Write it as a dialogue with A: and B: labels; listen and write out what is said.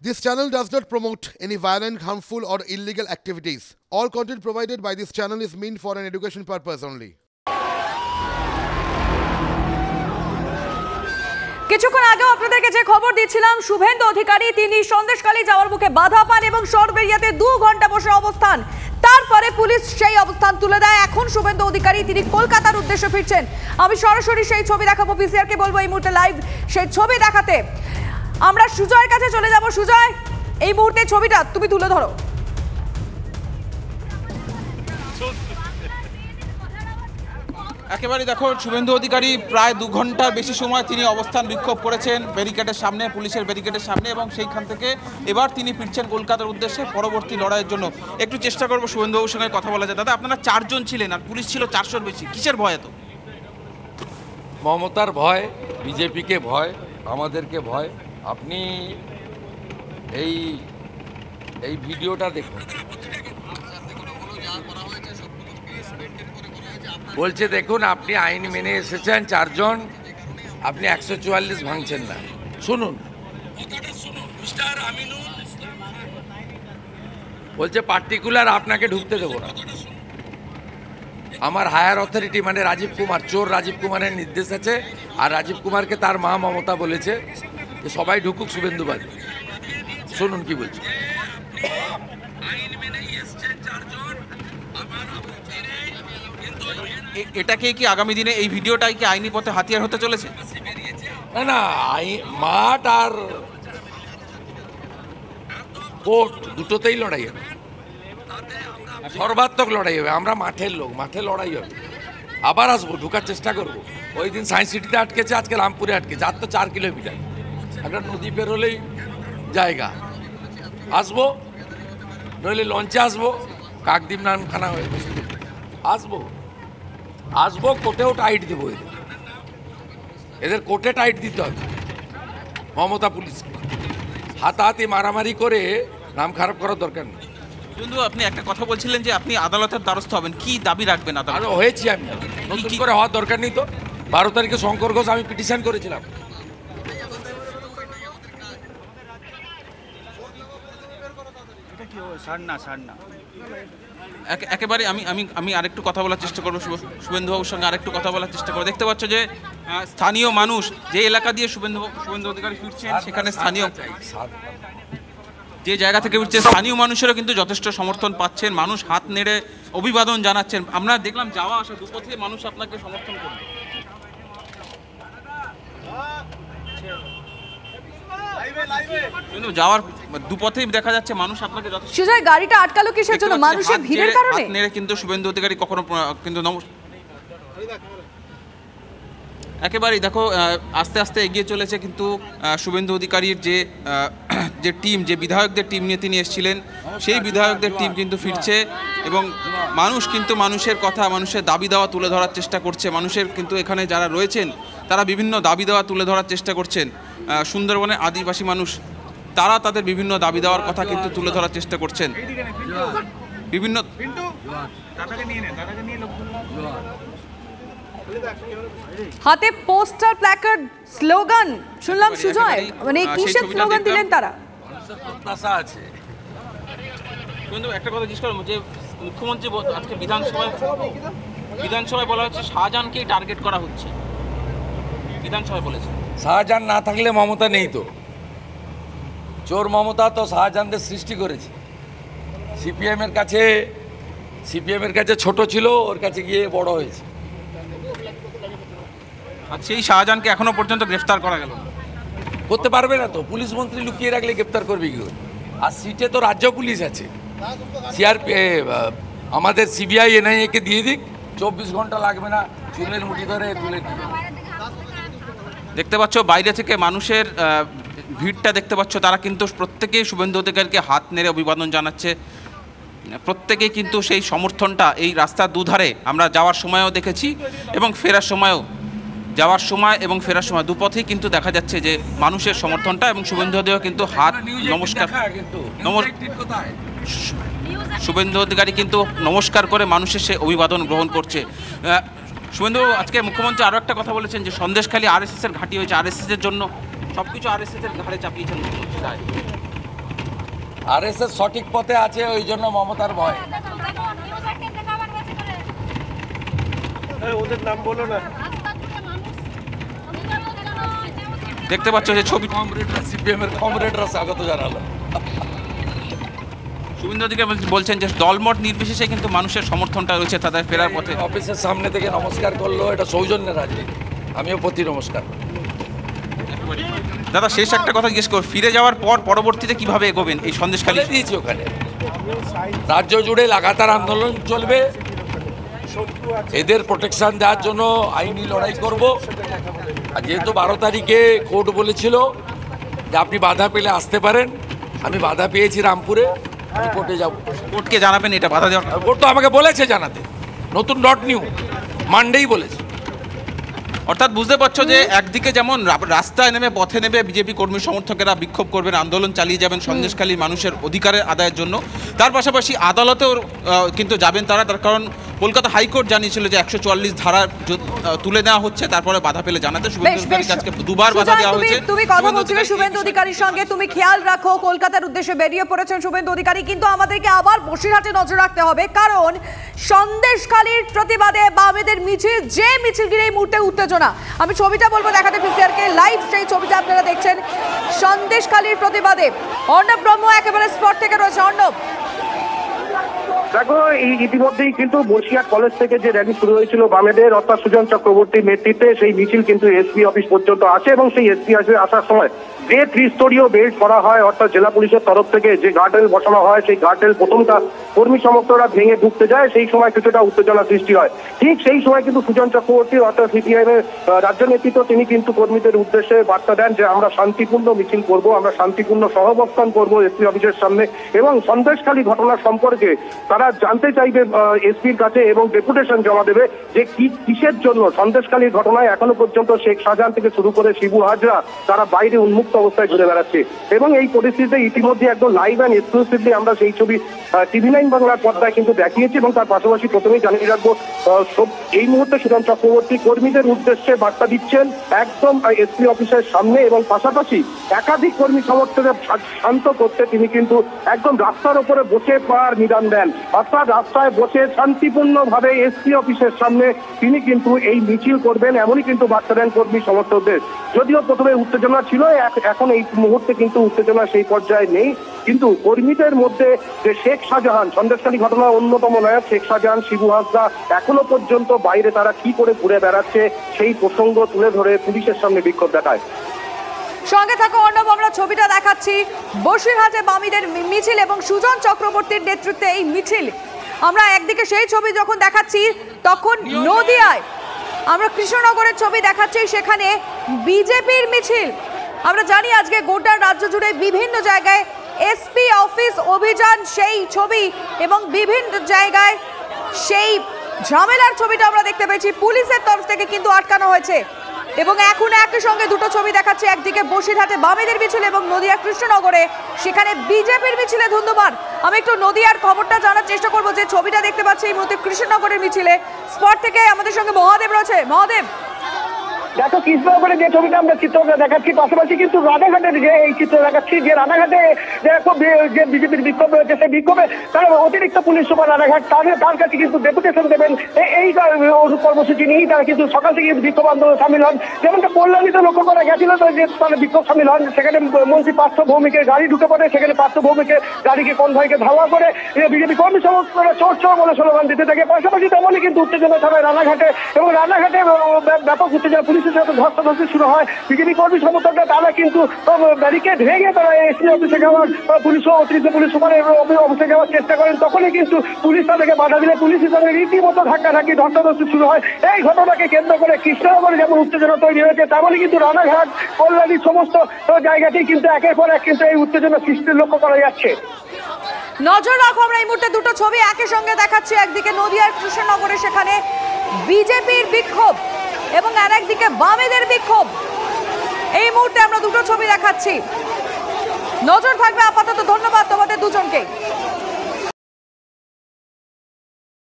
A: This channel does not promote any violent, harmful, or illegal activities. All content provided by this channel is meant for an education purpose only.
B: কিছুক্ষণ আগেও আপনাদেরকে যে খবর দিচ্ছিলাম, শুভেন্দু অধিকারী তিনি সন্দেশখালী যাওয়ার মুখে বাধা পান এবং সরবেরিয়াতে 2 ঘন্টা বসে অবস্থান। তারপরে পুলিশ সেই অবস্থান তুলে দেয়। এখন শুভেন্দু অধিকারী তিনি কলকাতার উদ্দেশ্যে ফিরছেন। আমি সরাসরি সেই ছবি দেখাবো, পিসিআর কে বলবো এই মুহূর্তে লাইভ সেই ছবি দেখাতে। আমরা সুজয়ের কাছে চলে যাব। সুজয়, এই মুহূর্তে ছবিটা তুমি তুলে ধরো।
C: একেবারে দেখো, শুভেন্দু অধিকারী প্রায় 2 ঘন্টার বেশি সময় তিনি অবস্থান বিক্ষোভ করেছেন ব্যারিকেডের সামনে, পুলিশের ব্যারিকেডের সামনে, এবং সেইখান থেকে এবার তিনি ফিরছেন কলকাতার উদ্দেশ্যে পরবর্তী লড়াইয়ের জন্য। একটু চেষ্টা করবো শুভেন্দুবাবুর সঙ্গে কথা বলা যায়। দাদা, আপনারা 4 জন ছিলেন আর পুলিশ ছিল 400-র বেশি, কিসের ভয় এত?
D: মমতার ভয়, বিজেপিকে ভয়, আমাদেরকে ভয়। আপনি এই ভিডিওটা দেখুন। বলছে দেখুন, আপনি আইন মেনে এসেছেন 4 জন, আপনি 144 ভাঙছেন না। শুনুন, বলছে পার্টিকুলার আপনাকে ঢুকতে দেবো না। আমার হায়ার অথরিটি মানে রাজীব কুমার, চোর রাজীব কুমারের নির্দেশ আছে, আর রাজীব কুমারকে তার মা মমতা বলেছে যে সবাই ঢুকুক শুভেন্দুবাদ। শুনুন কি বলছে।
C: এটাকে কি আগামী দিনে এই ভিডিওটাই কি আইনি পথে হাতিয়ার হতে চলেছে?
D: না না, মাঠ আর কোর্ট দুটোতেই লড়াই হবে, সর্বাত্মক লড়াই হবে। আমরা মাঠের লোক, মাঠে লড়াই হবে। আবার আসবো, ঢুকার চেষ্টা করবো। ওই দিন সায়েন্স সিটিতে আটকেছে, আজকে রামপুরে আটকেছে। আর তো 4 কিলোমিটার, একটা নদী পের হলেই জায়গা। আসবো, নইলে লঞ্চে আসবো, কাকদ্বীপ নামখানা হয়ে আসবো। কোর্টেও টাইট দেবো, এদের কোর্টে টাইট দিতে হবে। মমতা পুলিশকে হাতাহাতি মারামারি করে নাম খারাপ করার দরকার নেই।
C: কিন্তু আপনি একটা কথা বলছিলেন যে আপনি আদালতের দ্বারস্থ হবেন, কি দাবি রাখবেন?
D: আরও হয়েছি আমি, নতুন করে হওয়ার দরকার নেই তো। 12 তারিখে শঙ্কর ঘোষ আমি পিটিশন করেছিলাম।
C: একেবারে আমি আরেকটু কথা বলার চেষ্টা করবো শুভেন্দুবাবুর সঙ্গে, আরেকটু কথা বলার চেষ্টা করবো। দেখতে পাচ্ছ যে স্থানীয় মানুষ, যে এলাকা দিয়ে শুভেন্দু অধিকারী ফিরছেন, সেখানে স্থানীয় যে জায়গা থেকে ফিরছে স্থানীয় মানুষেরও কিন্তু যথেষ্ট সমর্থন পাচ্ছেন। মানুষ হাত নেড়ে অভিবাদন জানাচ্ছেন। আমরা দেখলাম যাওয়া আসা দুপথে মানুষ আপনাকে সমর্থন করবে। কিন্তু যাওয়ার দুপথেই দেখা যাচ্ছে মানুষ আপনাকে যথেষ্ট।
B: সুজয়, গাড়িটা আটকালো কিসের জন্য? মানুষের ভিড়ের কারণে?
C: হাত নেড়ে কিন্তু শুভেন্দু অধিকারী কখনো কিন্তু একেবারেই দেখো আস্তে আস্তে এগিয়ে চলেছে কিন্তু শুভেন্দু অধিকারীর যে টিম, যে বিধায়কদের টিম নিয়ে তিনি এসেছিলেন, সেই বিধায়কদের টিম কিন্তু ফিরছে। এবং মানুষ কিন্তু মানুষের কথা, মানুষের দাবি দেওয়া তুলে ধরার চেষ্টা করছে। মানুষের কিন্তু এখানে যারা রয়েছেন তারা বিভিন্ন দাবি দেওয়া তুলে ধরার চেষ্টা করছেন। সুন্দরবনের আদিবাসী মানুষ, তারা তাদের বিভিন্ন দাবি দেওয়ার কথা কিন্তু তুলে ধরার চেষ্টা করছেন। বিভিন্ন
B: হাতে পোস্টার, প্ল্যাকার্ড, স্লোগান শুনলাম সুজয়। মানে কিসের স্লোগান দিলেন তারা?
D: আছে।
C: কিন্তু একটা কথা জিজ্ঞেস করবো যে মুখ্যমন্ত্রী আজকে বিধানসভায় বলা হচ্ছে শাহজাহানকেই টার্গেট করা হচ্ছে, বিধানসভায় বলেছে।
D: শাহজাহান না থাকলে মমতা নেই তো। চোর মমতা তো শাহজাহানদের সৃষ্টি করেছে। সিপিএমের কাছে ছোট ছিল, ওর কাছে গিয়ে বড় হয়েছে।
C: আর সেই শাহজাহানকে এখনো পর্যন্ত গ্রেফতার করা গেল না।
D: করতে পারবে না তো, পুলিশ মন্ত্রী লুকিয়ে রাখলে গ্রেফতার করবে কি করে? আর সিটে তো রাজ্য পুলিশ আছে। আমাদের সিবিআই এনআইএ কে দিয়ে দিক, 24 ঘন্টা লাগবে না, চুলের মুঠি ধরে তুলে দিবে।
C: দেখতে পাচ্ছ বাইরে থেকে মানুষের ভিড়টা দেখতে পাচ্ছ, তারা কিন্তু প্রত্যেকেই শুভেন্দু অধিকারীকে হাত নেড়ে অভিবাদন জানাচ্ছে। প্রত্যেকেই কিন্তু সেই সমর্থনটা এই রাস্তার দুধারে আমরা যাওয়ার সময়ও দেখেছি এবং ফেরার সময়ও। যাওয়ার সময় এবং ফেরার সময় দুপথেই কিন্তু দেখা যাচ্ছে যে মানুষের সমর্থনটা, এবং শুভেন্দু অধিকারী কিন্তু হাত নমস্কার, শুভেন্দু অধিকারী কিন্তু নমস্কার করে মানুষের সে অভিবাদন গ্রহণ করছে। শুভেন্দু, আজকে মুখ্যমন্ত্রী আরও একটা কথা বলেছেন যে সন্দেশখালী আরএসএসের ঘাঁটি হয়েছে, আরএসএসের জন্য সব কিছু আরএসএসের ঘাড়ে চাপিয়েছেন।
D: আরএসএস সঠিক পথে আছে, ওই জন্য মমতার ভয়।
E: ওদের নাম বলো না।
C: দেখতে পাচ্ছ যে ছবি
D: কমরেডরা, সিপিএম এর কমরেডরা স্বাগত জানালো।
C: শুভেন্দু অধিকারী বলছেন যে দলমত নির্বিশেষে কিন্তু মানুষের সমর্থনটা রয়েছে তাদের ফেরার পথে।
D: অফিসের সামনে থেকে নমস্কার করলো, এটা সৌজন্যের রাজনীতি, আমিও প্রতি নমস্কার।
C: দাদা শেষ একটা কথা জিজ্ঞেস করব, ফিরে যাওয়ার পর পরবর্তীতে কিভাবে এগোবেন এই সন্দেশখালী?
D: দিয়েছি ওখানে রাজ্য জুড়ে লাগাতার আন্দোলন চলবে, এদের প্রোটেকশন দেওয়ার জন্য আইনি লড়াই করব। আর যেহেতু 12 তারিখে কোর্ট বলেছিল যে আপনি বাধা পেলে আসতে পারেন, আমি বাধা পেয়েছি রামপুরে, আমি কোর্টে যাব।
C: কোর্টকে জানাবেন এটা বাধা দেওয়া?
D: কোর্ট তো আমাকে বলেছে জানাতে, নতুন ডট নিউ মানডেই বলেছে।
C: অর্থাৎ বুঝতে পারছো যে একদিকে যেমন রাস্তায় নেমে পথে নেমে বিজেপি কর্মী সমর্থকেরা বিক্ষোভ করবেন, আন্দোলন চালিয়ে যাবেন সন্দেশখালীর মানুষের অধিকারের আদায়ের জন্য, তার পাশাপাশি আদালতেও কিন্তু যাবেন তারা। তার কারণ কলকাতা হাইকোর্ট জানিয়েছিল যে 144 ধারা তুলে দেওয়া হচ্ছে, তারপরে বাধা পেলে জানাতে। শুভেন্দু অধিকারীর কাছে দুবার বাধা দেওয়া হয়েছে।
B: তুমি কথা বলছিলে শুভেন্দু অধিকারীর সঙ্গে, তুমি খেয়াল রাখো কলকাতার উদ্দেশ্যে বেরিয়ে পড়েছেন শুভেন্দু অধিকারী, কিন্তু আমাদেরকে আবার বসিরহাটে নজর রাখতে হবে, কারণ সন্দেশখালীর প্রতিবাদে বামেদের মিছিল, যে মিছিলটির এই মুহূর্তে উত্তেজনা, আমি ছবিটা বলবো দেখাতে পিসিআরকে লাইভ, সেই ছবিটা আপনারা দেখছেন সন্দেশখালীর প্রতিবাদে। অর্ণব ব্রহ্ম একেবারে স্পট থেকে রয়েছে। অর্ণব,
E: দেখো এই ইতিমধ্যেই কিন্তু বসিরহাট কলেজ থেকে যে র্যালি শুরু হয়েছিল বামেদের অর্থাৎ সুজন চক্রবর্তীর নেতৃত্বে, সেই মিছিল কিন্তু এসপি অফিস পর্যন্ত আসে এবং সেই এসপি অফিসে আসার সময় যে ত্রিস্তরীয় বেল্ট করা হয়, অর্থাৎ জেলা পুলিশের তরফ থেকে যে গার্ডরেল বসানো হয়, সেই গার্ডরেল প্রথমটা কর্মী সমর্থকরা ভেঙে ঢুকতে যায়, সেই সময় কিছুটা উত্তেজনা সৃষ্টি হয়। ঠিক সেই সময় কিন্তু সুজন চক্রবর্তী অর্থাৎ সিপিআইএম এর রাজ্য নেতৃত্ব, তিনি কিন্তু কর্মীদের উদ্দেশ্যে বার্তা দেন যে আমরা শান্তিপূর্ণ মিছিল করব, আমরা শান্তিপূর্ণ সহাবস্থান করব এসপি অফিসের সামনে, এবং সন্দেশখালী ঘটনা সম্পর্কে তারা জানতে চাইবে এসপির কাছে এবং ডেপুটেশন জমা দেবে যে কিসের জন্য সন্দেশখালীর ঘটনায় এখনো পর্যন্ত শেখ শাহজাহান থেকে শুরু করে শিবু হাজরা তারা বাইরে উন্মুক্ত অবস্থায় ঘুরে বেড়াচ্ছে। এবং এই পরিস্থিতিতে ইতিমধ্যে একদম লাইভ অ্যান্ড এক্সক্লুসিভলি আমরা সেই ছবি TV9 বাংলার পর্দায় কিন্তু দেখিয়েছি, এবং তার পাশাপাশি প্রথমেই জানিয়ে রাখবো এই মুহূর্তে সুজন চক্রবর্তী কর্মীদের উদ্দেশ্যে বার্তা দিচ্ছেন একদম এসপি অফিসের সামনে, এবং পাশাপাশি একাধিক কর্মী সমর্থকদের শান্ত করতে তিনি কিন্তু একদম রাস্তার উপরে বসে পাওয়ার নিদান দেন, অর্থাৎ রাস্তায় বসে শান্তিপূর্ণভাবে এসপি অফিসের সামনে তিনি কিন্তু এই মিছিল করবেন, এমনই কিন্তু বার্তা দেন কর্মী সমর্থকদের। যদিও প্রথমে উত্তেজনা ছিল, এখন এই মুহূর্তে কিন্তু উত্তেজনা সেই পর্যায়ে নেই, কিন্তু কর্মীদের মধ্যে যে শেখ শাহজাহান, সন্দেশখালী ঘটনার অন্যতম নায়ক শেখ শাহজাহান, শিবু হাজরা এখনো পর্যন্ত বাইরে তারা কি করে ঘুরে বেড়াচ্ছে সেই প্রসঙ্গ তুলে ধরে পুলিশের সামনে বিক্ষোভ দেখায়।
B: সঙ্গে থাকো অর্ণব, আমরা ছবিটা দেখাচ্ছি বসিরহাটে বামীদের মিছিল এবং সুজন চক্রবর্তীর নেতৃত্বে এই মিছিল। আমরা একদিকে সেই ছবি যখন দেখাচ্ছি, তখন নদিয়ায় আমরা কৃষ্ণনগরের ছবি দেখাচ্ছি, সেখানে বিজেপির মিছিল। আমরা জানি আজকে গোটা রাজ্য জুড়ে বিভিন্ন জায়গায় এসপি অফিস অভিযান, সেই ছবি এবং বিভিন্ন জায়গায় সেই ঝামেলার ছবিটা আমরা দেখতে পেয়েছি। পুলিশের তরফ থেকে কিন্তু আটকানো হয়েছে, এবং এখন একই সঙ্গে দুটো ছবি দেখাচ্ছে, একদিকে বসিরহাটে বামেদের মিছিল এবং নদিয়া কৃষ্ণনগরে সেখানে বিজেপির মিছিলে ধুন্ধুমার। আমি একটু নদিয়ার খবরটা জানার চেষ্টা করবো, যে ছবিটা দেখতে পাচ্ছি এই মুহূর্তে কৃষ্ণনগরের মিছিলে। স্পট থেকে আমাদের সঙ্গে মহাদেব রয়েছে। মহাদেব,
E: দেখো কৃষ্ণনগরে যে ছবিটা আমরা চিত্রটা দেখাচ্ছি, পাশাপাশি কিন্তু রানাঘাটের যে এই চিত্র দেখাচ্ছি, যে রানাঘাটে যে বিজেপির বিক্ষোভ রয়েছে, সেই বিক্ষোভে তারা অতিরিক্ত পুলিশ সুপার রানাঘাট তার কাছে কিন্তু ডেপুটেশন দেবেন এই কর্মসূচি নিয়েই তারা কিন্তু সকাল থেকে বিক্ষোভ আন্দোলনে সামিল হন। যেমনটা কল্যাণীতে লক্ষ্য করা গেছিল, যে তারা বিক্ষোভ সামিল হন, সেখানে মন্ত্রী পার্থ ভৌমিকের গাড়ি ঢুকে পড়ে, সেখানে পার্থ ভৌমিকের গাড়িকে কনভয়কে ধাওয়া করে বিজেপি কর্মী সমর্থকরা চোর চোর বলে স্লোগান দিতে থাকে। পাশাপাশি তেমনই কিন্তু উত্তেজনা ছড়ায় রানাঘাটে, এবং রানাঘাটে ব্যাপক উত্তেজনা, পুলিশের সাথে ধস্তাধস্তি শুরু হয়। বিজেপি কর্মী সমর্থকরা তারা কিন্তু ব্যারিকেড ভেঙে তারা এসপি অফিসে যাওয়ার, পুলিশ ও অতিরিক্ত পুলিশ সুপারের অফিসে যাওয়ার চেষ্টা করেন, তখনই কিন্তু পুলিশ তাদেরকে বাধা দিলে পুলিশের সঙ্গে রীতিমতো ধাক্কাধাক্কি ধস্তাধস্তি শুরু হয়। এই ঘটনাকে কেন্দ্র করে কৃষ্ণনগরে যেমন উত্তেজনা তৈরি হয়েছে, তেমনই কিন্তু রানাঘাট, কল্যাণীর সমস্ত জায়গাতেই কিন্তু একের পর এক কিন্তু এই উত্তেজনা সৃষ্টির লক্ষ্য করা যাচ্ছে।
B: নজর রাখো, আমরা এই মুহূর্তে দুটো ছবি একই সঙ্গে দেখাচ্ছি, একদিকে নদিয়ার কৃষ্ণনগরে সেখানে বিজেপির বিক্ষোভ এবং আরেকদিকে বামেদের বিক্ষোভ। এই মুহূর্তে আমরা দুটো ছবি দেখাচ্ছি, নজর থাকবে আপাতত। ধন্যবাদ তোমাদের দুজনকে।